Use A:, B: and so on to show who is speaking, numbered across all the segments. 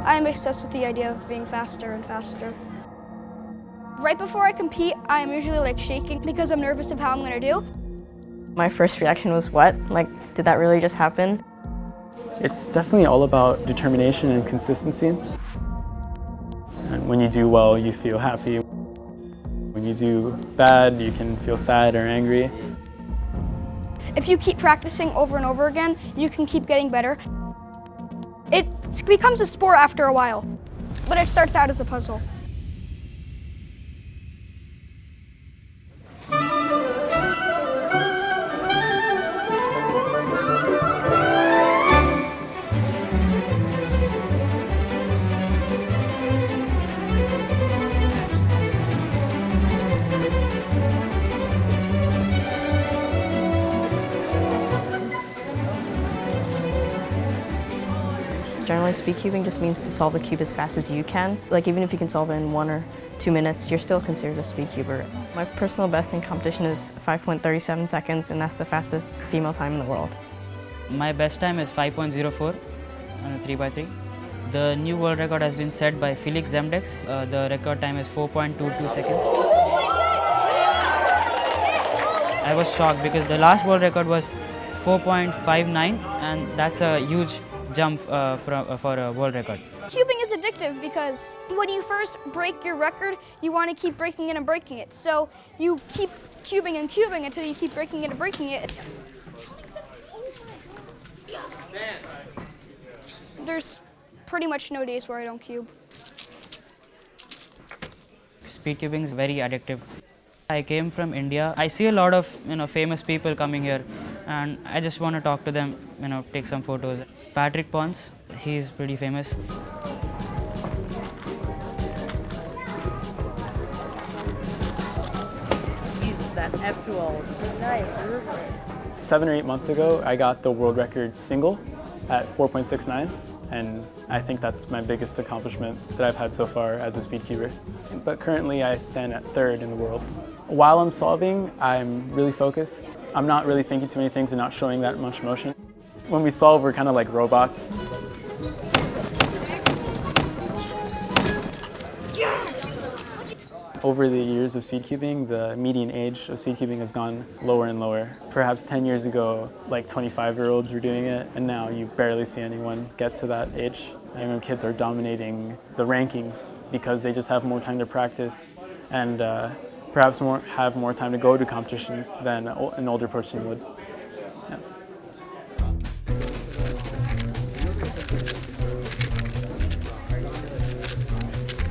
A: I'm obsessed with the idea of being faster and faster. Right before I compete, I'm usually like shaking because I'm nervous of how I'm gonna do.
B: My first reaction was, what? Like, did that really just happen?
C: It's definitely all about determination and consistency. And when you do well, you feel happy. When you do bad, you can feel sad or angry.
A: If you keep practicing over and over again, you can keep getting better. It becomes a sport after a while, but it starts out as a puzzle.
B: Generally, speedcubing just means to solve the cube as fast as you can. Like, even if you can solve it in 1 or 2 minutes, you're still considered a speedcuber. My personal best in competition is 5.37 seconds, and that's the fastest female time in the world.
D: My best time is 5.04 on a 3x3. The new world record has been set by Felix Zemdex. The record time is 4.22 seconds. I was shocked because the last world record was 4.59, and that's a huge jump for a world record.
A: Cubing is addictive because when you first break your record, you want to keep breaking it and breaking it. So you keep cubing and cubing until you keep breaking it and breaking it. There's pretty much no days where I don't cube.
D: Speedcubing is very addictive. I came from India. I see a lot of famous people coming here, and I just want to talk to them, take some photos. Patrick Pons, he's pretty famous.
B: Jesus, that F12. Nice.
C: 7 or 8 months ago, I got the world record single at 4.69, and I think that's my biggest accomplishment that I've had so far as a speedcuber. But currently, I stand at 3rd in the world. While I'm solving, I'm really focused. I'm not really thinking too many things and not showing that much emotion. When we solve, we're kind of like robots. Yes! Over the years of speedcubing, the median age of speedcubing has gone lower and lower. Perhaps 10 years ago, like 25-year-olds were doing it, and now you barely see anyone get to that age. Younger kids are dominating the rankings because they just have more time to practice and perhaps have more time to go to competitions than an older person would. Yeah.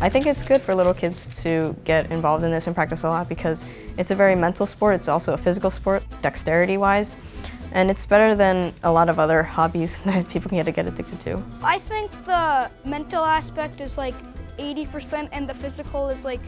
B: I think it's good for little kids to get involved in this and practice a lot because it's a very mental sport. It's also a physical sport, dexterity-wise, and it's better than a lot of other hobbies that people can get addicted to.
A: I think the mental aspect is like 80% and the physical is like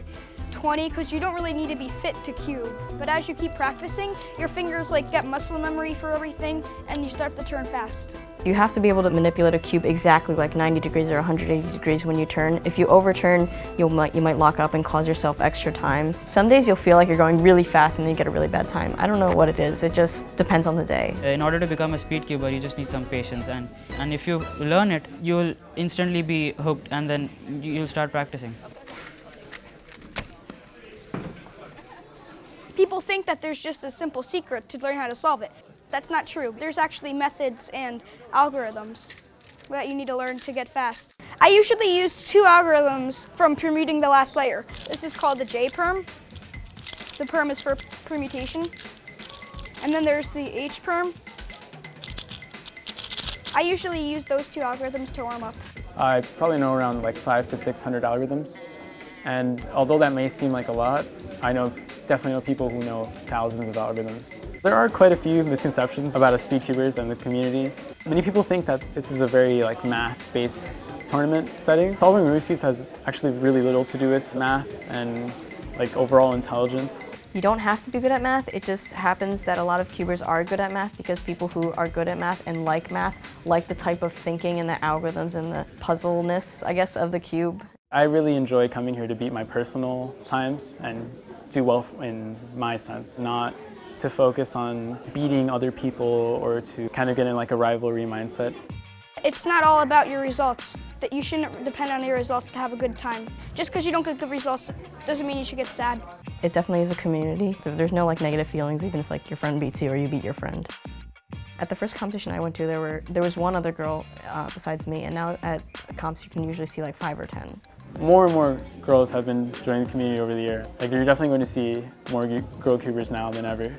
A: 20 because you don't really need to be fit to cube. But as you keep practicing, your fingers like get muscle memory for everything and you start to turn fast.
B: You have to be able to manipulate a cube exactly like 90 degrees or 180 degrees when you turn. If you overturn, you might lock up and cause yourself extra time. Some days you'll feel like you're going really fast and then you get a really bad time. I don't know what it is, it just depends on the day.
D: In order to become a speedcuber, you just need some patience, and if you learn it, you'll instantly be hooked and then you'll start practicing.
A: People think that there's just a simple secret to learn how to solve it. That's not true. There's actually methods and algorithms that you need to learn to get fast. I usually use 2 algorithms from permuting the last layer. This is called the J-perm. The perm is for permutation. And then there's the H-perm. I usually use those 2 algorithms to warm up.
C: I probably know around like 500 to 600 algorithms. And although that may seem like a lot, I definitely know people who know thousands of algorithms. There are quite a few misconceptions about us speedcubers and the community. Many people think that this is a very math-based tournament setting. Solving Rubik's Cubes has actually really little to do with math and overall intelligence.
B: You don't have to be good at math, it just happens that a lot of cubers are good at math because people who are good at math like the type of thinking and the algorithms and the puzzleness, I guess, of the cube.
C: I really enjoy coming here to beat my personal times and do well in my sense, not to focus on beating other people or to kind of get in a rivalry mindset.
A: It's not all about your results. that you shouldn't depend on your results to have a good time. Just because you don't get good results doesn't mean you should get sad.
B: It definitely is a community, so there's no like negative feelings even if like your friend beats you or you beat your friend. At the first competition I went to, there was one other girl besides me, and now at comps you can usually see like 5 or 10.
C: More and more girls have been joining the community over the year. Like you're definitely going to see more girl cubers now than ever.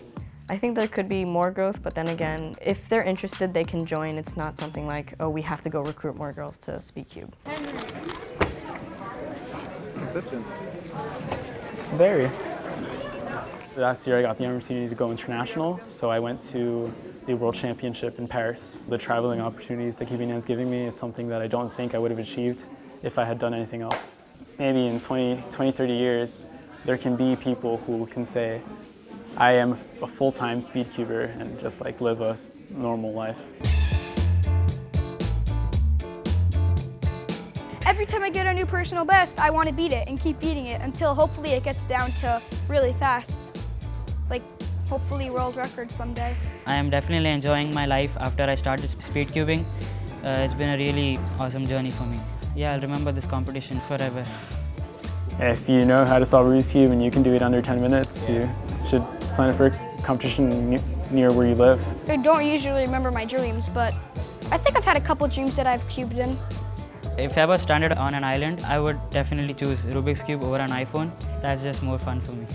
B: I think there could be more growth, but then again, if they're interested, they can join. It's not something like, oh, we have to go recruit more girls to Speedcube.
C: Consistent. Very. Last year I got the opportunity to go international, so I went to the World Championship in Paris. The traveling opportunities that Keeping is giving me is something that I don't think I would have achieved if I had done anything else. Maybe in 20, 30 years, there can be people who can say, I am a full-time Speedcuber and just like live a normal life.
A: Every time I get a new personal best, I want to beat it and keep beating it until hopefully it gets down to really fast. Like, hopefully world record someday.
D: I am definitely enjoying my life after I started Speedcubing. It's been a really awesome journey for me. Yeah, I'll remember this competition forever.
C: If you know how to solve a Rubik's Cube and you can do it under 10 minutes, you should sign up for a competition near where you live.
A: I don't usually remember my dreams, but I think I've had a couple dreams that I've cubed in.
D: If I was stranded on an island, I would definitely choose Rubik's Cube over an iPhone. That's just more fun for me.